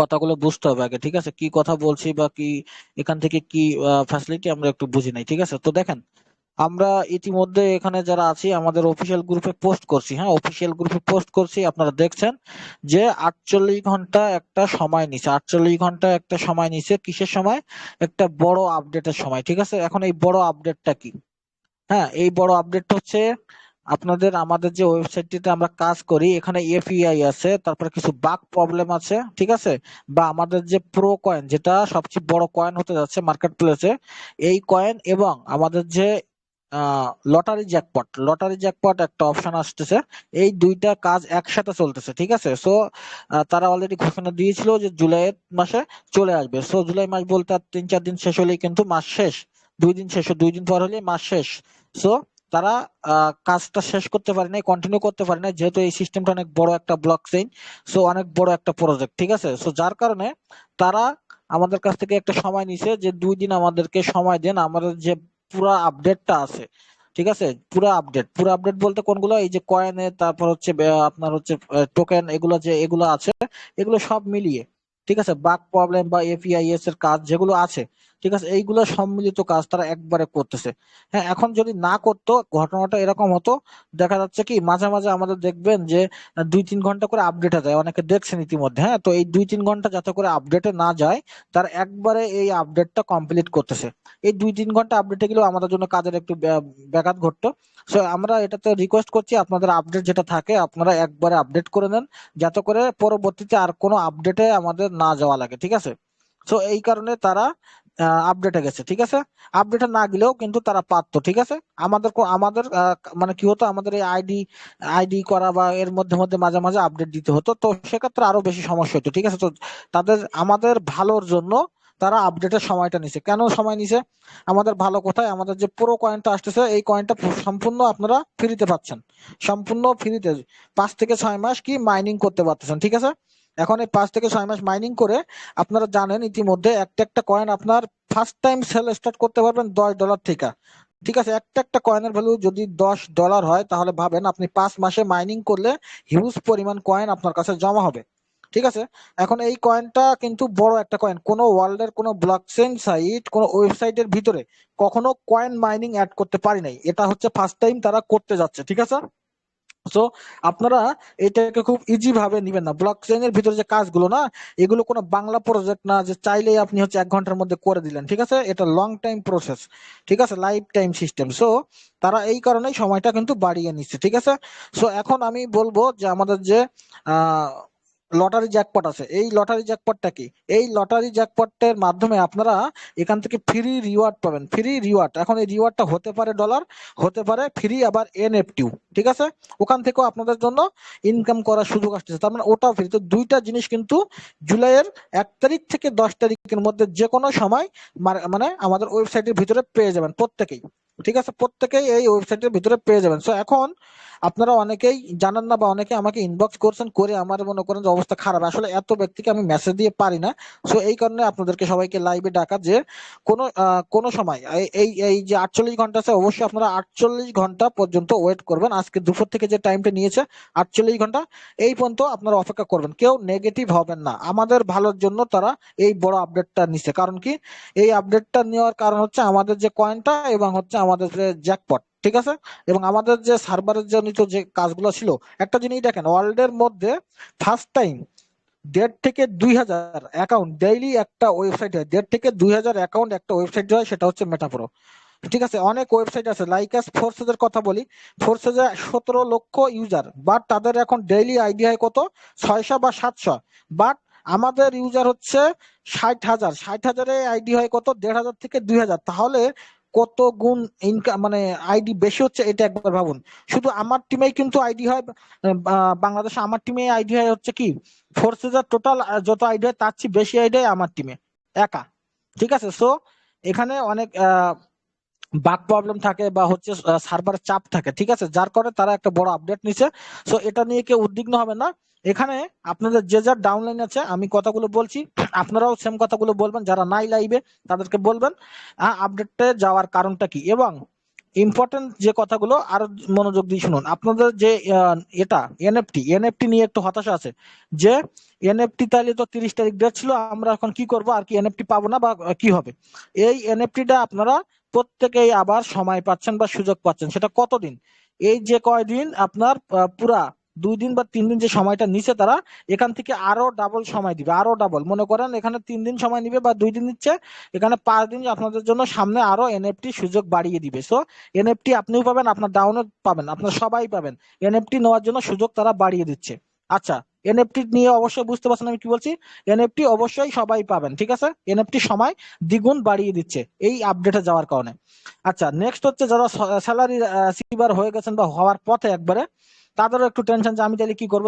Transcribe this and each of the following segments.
কথাগুলো বুঝতে হবে আগে, ঠিক আছে? কি কথা বলছি বা কি এখান থেকে কি ফ্যাসিলিটি আমরা একটু বুঝি নাই, ঠিক আছে? তো দেখেন, আমরা ইতিমধ্যে এখানে যারা আছি আমাদের অফিসিয়াল গ্রুপে পোস্ট করছি, হ্যাঁ অফিসিয়াল গ্রুপে পোস্ট করছি, আপনারা দেখছেন যে 48 ঘন্টা একটা সময় নিছে, 48 ঘন্টা একটা সময় নিছে। কিসের সময়? একটা বড় আপডেটের সময়, ঠিক আছে? এখন এই বড় আপডেটটা কি? হ্যাঁ, এই বড় আপডেট হচ্ছে আপনাদের আমাদের যে ওয়েবসাইটটিতে আমরা কাজ করি এখানে এপিআই আছে, তারপরে কিছু বাগ প্রবলেম আছে, ঠিক আছে? বা আমাদের যে প্রো কয়েন, যেটা সবচেয়ে বড় কয়েন হতে যাচ্ছে মার্কেট প্লেসে, এই কয়েন এবং আমাদের যে লটারি জ্যাকপট একটা অপশন আসতেছে, এই দুইটা কাজ একসাথে চলতেছে, ঠিক আছে? সো তারা অলরেডি ঘোষণা দিয়েছিল যে জুলাই মাসে চলে আসবে। সো জুলাই মাস বলতে আর 3-4 দিন শেষ হলেই কিন্তু মাস শেষ। 2 দিন শেষ, 2 দিন পর হলেই মাস শেষ। সো তারা কাজটা শেষ করতে পারে নাই, কন্টিনিউ করতে পারে নাই, যেহেতু এই সিস্টেমটা অনেক বড় একটা ব্লক চেইন। সো অনেক বড় একটা প্রজেক্ট, ঠিক আছে? সো যার কারণে তারা আমাদের কাছ থেকে একটা সময় নিছে যে 2 দিন আমাদেরকে সময় দেন, আমাদের যে পুরা আপডেটটা আছে, ঠিক আছে? পুরো আপডেট বলতে কোনগুলো? এই যে কয়েনে, তারপর হচ্ছে আপনার হচ্ছে টোকেন, এগুলো যে এগুলো আছে, এগুলো সব মিলিয়ে, ঠিক আছে, বাগ প্রবলেম বা এপিআইএস এর কাজ যেগুলো আছে, ঠিক আছে, এইগুলো সম্মিলিত কাজ তারা একবারে করতেছে। হ্যাঁ, এখন যদি না করতো ঘটনাটা এরকম হতো, দেখা যাচ্ছে কি মাঝে মাঝে আমাদের দেখবেন যে 2-3 ঘন্টা করে আপডেটে যায়, অনেকে দেখছেন ইতিমধ্যে। হ্যাঁ, তো এই 2-3 ঘন্টা যাতে করে আপডেটে না যায়, তার একবারে এই আপডেটটা কমপ্লিট করতেছে। এই 2-3 ঘন্টা আপডেটে গেলেও আমাদের জন্য কাজের একটু ব্যাঘাত ঘটতো। সো আমরা এটাতে রিকোয়েস্ট করছি, আপনাদের আপডেট যেটা থাকে আপনারা একবারে আপডেট করে নেন, যাতে করে পরবর্তীতে আর কোনো আপডেটে আমাদের না যাওয়া লাগে, ঠিক আছে? সো এই কারণে তারা আপডেটে গেছে, ঠিক আছে? আপডেটে না গেলেও কিন্তু তারা পারতো, ঠিক আছে? আমাদের মানে কি হতো, আমাদের এই আইডি আইডি করা বা এর মধ্যে মধ্যে মাঝে মাঝে আপডেট দিতে হতো, তো সেক্ষেত্রে আরো বেশি সমস্যা হতো, ঠিক আছে? তো আমাদের ভালোর জন্য তারা আপডেটের সময়টা নিছে। কেন সময় নিছে? আমাদের ভালো কোথায়? আমাদের যে পুরো কয়েনটা আসতেছে, এই কয়েনটা সম্পূর্ণ আপনারা ফ্রিতে পাচ্ছেন, সম্পূর্ণ ফ্রিতে 5 থেকে 6 মাস কি মাইনিং করতে পারতেছেন, ঠিক আছে? এখন এই 5 থেকে 6 মাস মাইনিং করে আপনারা জানেন ইতিমধ্যে একটা একটা কয়েন আপনার ফার্স্ট টাইম সেল স্টার্ট করতে পারবেন $10 থেকে, ঠিক আছে? একটা একটা কয়েনের ভ্যালু যদি $10 হয়, তাহলে ভাবেন আপনি 5 মাসে মাইনিং করলে হিউজ পরিমাণ কয়েন আপনার কাছে জমা হবে, ঠিক আছে? এখন এই কয়েনটা কিন্তু বড় একটা কয়েন, কোনো ওয়ার্ল্ডের কোনো ব্লকচেইন সাইট, কোনো ওয়েবসাইটের ভিতরে কখনো কয়েন মাইনিং অ্যাড করতে পারি নাই, এটা হচ্ছে ফার্স্ট টাইম তারা করতে যাচ্ছে, ঠিক আছে? সো আপনারা এটাকে খুব ইজি ভাবে নিবেন না। ব্লক চেইনের ভিতরে যে কাজগুলো না, এগুলো কোনো বাংলা প্রজেক্ট না যে চাইলেই আপনি হচ্ছে 1 ঘন্টার মধ্যে করে দিলেন, ঠিক আছে? এটা লং টাইম প্রসেস, ঠিক আছে, লাইফ টাইম সিস্টেম। সো তারা এই কারণেই সময়টা কিন্তু বাড়িয়ে নিচ্ছে, ঠিক আছে? সো এখন আমি বলবো যে আমাদের যে আহ লটারি জ্যাকপট আছে, এই লটারি জ্যাকপটটা কি? এই লটারি জ্যাকপটের মাধ্যমে আপনারা এখান থেকে ফ্রি রিওয়ার্ড পাবেন, ফ্রি রিওয়ার্ড। এখন এই রিওয়ার্ডটা হতে পারে ডলার, হতে পারে ফ্রি, আবার এনএফটিও, ঠিক আছে? ওখান থেকেও আপনাদের জন্য ইনকাম করার সুযোগ আসতেছে, তার মানে ওটাও ফ্রি। তো দুইটা জিনিস কিন্তু জুলাইয়ের 1 তারিখ থেকে 10 তারিখের মধ্যে যে কোনো সময় মানে আমাদের ওয়েবসাইটের ভিতরে পেয়ে যাবেন প্রত্যেকেই, ঠিক আছে? প্রত্যেকেই এই ওয়েবসাইটের ভিতরে পেয়ে যাবেন। সো এখন আপনারা অনেকেই জানেন না, বা অনেকে আমাকে ইনবক্স করছেন, করে আমার মনে করেন যে অবস্থা খারাপ, আসলে এত ব্যক্তিকে আমি মেসেজ দিয়ে পারি না। সো এই কারণে আপনাদেরকে সবাইকে লাইভে ডাকা যে কোনো সময় এই এই যে 48 ঘন্টা আছে, অবশ্যই আপনারা 48 ঘন্টা পর্যন্ত ওয়েট করবেন। আজকে দুপুর থেকে যে টাইমটা নিয়েছে 48 ঘন্টা, এই পর্যন্ত আপনারা অপেক্ষা করবেন, কেউ নেগেটিভ হবেন না। আমাদের ভালোর জন্য তারা এই বড় আপডেটটা নিছে। কারণ কি? এই আপডেটটা নেওয়ার কারণ হচ্ছে আমাদের যে কয়েনটা এবং হচ্ছে আমাদের যে জ্যাকপট, ঠিক আছে, এবং আমাদের যে সার্ভারের জনিত যে কাজগুলো ছিল। একটা জিনিস দেখেন, ওয়ার্ল্ডের মধ্যে ফার্স্ট টাইম 1,500 থেকে 2,000 অ্যাকাউন্ট ডেইলি একটা ওয়েবসাইট হয়, 1,500 থেকে 2,000 অ্যাকাউন্ট একটা ওয়েবসাইট হয়, সেটা হচ্ছে মেটাপ্রো, ঠিক আছে? অনেক ওয়েবসাইট আছে, লাইকাস ফোর্সের কথা বলি, ফোর্সেজে 17 লক্ষ ইউজার, বাট তাদের এখন ডেইলি আইডি হয় কত? 600 বা 700। বাট আমাদের ইউজার হচ্ছে 60,000, 60,000-এ আইডি হয় কত? 1,500 থেকে 2,000। তাহলে কত গুণ ইনকাম, মানে আইডি বেশি হচ্ছে, এটা একবার ভাবুন। শুধু আমার টিমেই কিন্তু আইডি হয়, বাংলাদেশে আমার টিমে আইডি হয় হচ্ছে কি, ফোর্সেজের টোটাল যত আইডি হয় তার চেয়ে বেশি আইডি হয় আমার টিমে একা, ঠিক আছে? সো এখানে অনেক বাগ প্রবলেম থাকে বা হচ্ছে সার্ভার চাপ থাকে, ঠিক আছে, যার কারণে তারা একটা বড় আপডেট নিছে। সো এটা নিয়ে কেউ উদ্বিগ্ন হবে না। এখানে আপনাদের যে যার ডাউনলাইন আছে, আমি কথাগুলো বলছি, আপনারাও সেম কথাগুলো বলবেন, যারা নাই লাইভে তাদেরকে বলবেন আপডেটে যাওয়ার কারণটা কি। এবং ইম্পর্টেন্ট যে কথাগুলো আরো মনোযোগ দিয়ে শুনুন। আপনাদের যে এটা এনএফটি নিয়ে একটু হতাশা আছে যে এনএফটি তাহলে তো 30 তারিখ ডেট ছিল, আমরা এখন কি করব, আর কি এনএফটি পাবো না বা কি হবে। এই এনএফটিটা আপনারা প্রত্যেকেই আবার সময় পাচ্ছেন বা সুযোগ পাচ্ছেন। সেটা কতদিন? এই যে কয়দিন আপনার পুরা 2 দিন বা 3 দিন যে সময়টা নিছে তারা, এখান থেকে আরো ডাবল সময় দিবে, আরো ডাবল। মনে করেন এখানে 3 দিন সময় নিবে বা 2 দিন নিচ্ছে, এখানে 5 দিন আপনাদের জন্য সামনে আরো এনএফটি সুযোগ বাড়িয়ে দিবে। সো এনএফটি আপনিও পাবেন, আপনার ডাউনও পাবেন, আপনার সবাই পাবেন। এনএফটি নেওয়ার জন্য সুযোগ তারা বাড়িয়ে দিচ্ছে। আচ্ছা, এনএফটি নিয়ে অবশ্যই বুঝতে পারছেন আমি কি বলছি। এনএফটি অবশ্যই সবাই পাবেন, ঠিক আছে। এনএফটি সময় দ্বিগুণ বাড়িয়ে দিচ্ছে এই আপডেটে যাওয়ার কারণে। আচ্ছা, নেক্সট হচ্ছে যারা স্যালারি রিসিভার হয়ে গেছেন বা হওয়ার পথে একবারে, তাদেরও একটু টেনশন যে আমি তাহলে কি করব।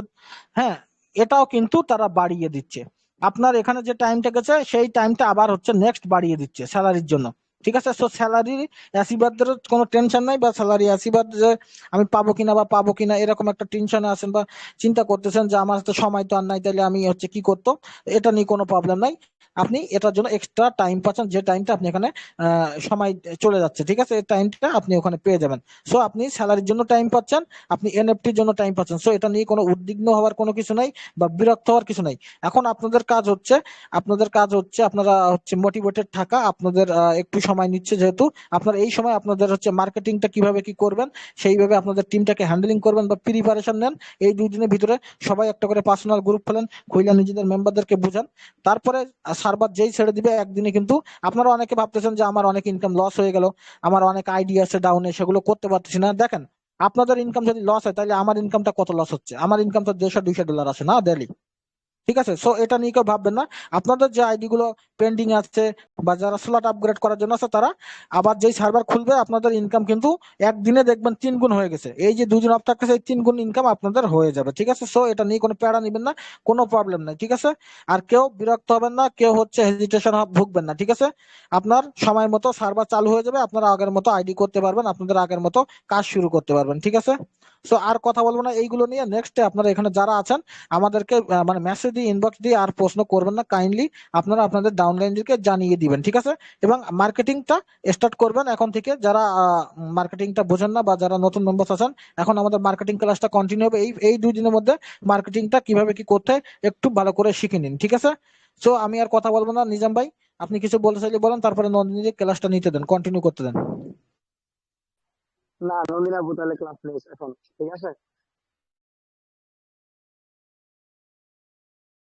হ্যাঁ, এটাও কিন্তু তারা বাড়িয়ে দিচ্ছে। আপনার এখানে যে টাইমটা গেছে সেই টাইমটা আবার হচ্ছে নেক্সট বাড়িয়ে দিচ্ছে স্যালারির জন্য, ঠিক আছে। সো স্যালারি অ্যাসিভারদের কোনো টেনশন নাই, বা স্যালারি অ্যাসিভার যে আমি পাবো কিনা বা পাবো কিনা এরকম একটা টেনশনে আছেন বা চিন্তা করতেছেন যে আমার তো সময় তো আর নাই, তাহলে আমি হচ্ছে কি করতো, এটা নিয়ে কোনো প্রবলেম নাই। আপনি এটার জন্য এক্সট্রা টাইম পাচ্ছেন, যে টাইমটা আপনি এখানে সময় চলে যাচ্ছে, ঠিক আছে, এই টাইমটা আপনি ওখানে পেয়ে যাবেন। সো আপনি স্যালারির জন্য টাইম পাচ্ছেন, আপনি এনএফটির জন্য টাইম পাচ্ছেন। সো এটা নিয়ে কোনো উদ্বিগ্ন হওয়ার কোনো কিছু নাই বা বিরক্ত হওয়ার কিছু নাই। এখন আপনাদের কাজ হচ্ছে আপনারা হচ্ছে মোটিভেটেড থাকা। আপনাদের একটু সময় নিচ্ছে যেহেতু, আপনার এই সময় আপনাদের হচ্ছে মার্কেটিংটা কিভাবে কি করবেন সেইভাবে আপনাদের টিমটাকে হ্যান্ডলিং করবেন বা প্রিপারেশন নেন। এই 2 দিনের ভিতরে সবাই একটা করে পার্সোনাল গ্রুপ খোলেন, খুলে নিজেদের মেম্বারদেরকে বুঝান। তারপরে সার্ভার যেই ছেড়ে দিবে একদিনে কিন্তু, আপনারা অনেকে ভাবতেছেন যে আমার অনেক ইনকাম লস হয়ে গেল, আমার অনেক আইডিয়া আছে ডাউনে, সেগুলো করতে পারতেছি না। দেখেন, আপনাদের ইনকাম যদি লস হয় তাহলে আমার ইনকামটা কত লস হচ্ছে। আমার ইনকাম তো 150-200 ডলার আছে না ডেলি, ঠিক আছে। সো এটা নিয়ে কেউ ভাববেন না। আপনাদের যে আইডি গুলো পেন্ডিং আছে বা যারা স্লট আপগ্রেড করার জন্য আছে, তারা আবার যেই সার্ভার খুলবে আপনাদের ইনকাম কিন্তু একদিনে দেখবেন 3 গুণ হয়ে গেছে। এই যে 2 দিন অফ থাকতেছে, এই 3 গুণ ইনকাম আপনাদের হয়ে যাবে, ঠিক আছে। সো এটা নিয়ে কোনো প্যারা নিবেন না, কোনো প্রবলেম নাই, ঠিক আছে। আর কেউ বিরক্ত হবেন না, কেউ হচ্ছে হেজিটেশন ভুগবেন না, ঠিক আছে। আপনার সময় মতো সার্ভার চালু হয়ে যাবে, আপনারা আগের মতো আইডি করতে পারবেন, আপনাদের আগের মতো কাজ শুরু করতে পারবেন, ঠিক আছে। সো আর কথা বলবো না এইগুলো নিয়ে। নেক্সটে আপনারা এখানে যারা আছেন আমাদেরকে মানে মেসেজ দিয়ে, ইনবক্স দিয়ে আর প্রশ্ন করবেন না, কাইন্ডলি আপনারা আপনাদের ডাউনলাইনদেরকে জানিয়ে দিবেন, ঠিক আছে। এবং মার্কেটিংটা স্টার্ট করবেন এখন থেকে। যারা মার্কেটিংটা বোঝেন না বা যারা নতুন মেম্বার আছেন, এখন আমাদের মার্কেটিং ক্লাসটা কন্টিনিউ হবে। এই এই 2 দিনের মধ্যে মার্কেটিংটা কিভাবে কি করতে হয় একটু ভালো করে শিখে নিন, ঠিক আছে। সো আমি আর কথা বলবো না, নিজাম ভাই আপনি কিছু বলতে চাইলে বলেন, তারপরে নন্দিনীকে ক্লাসটা নিতে দেন, কন্টিনিউ করতে দেন। না, নন্দিনী আপু তাহলে ক্লাস নেই এখন, ঠিক আছে।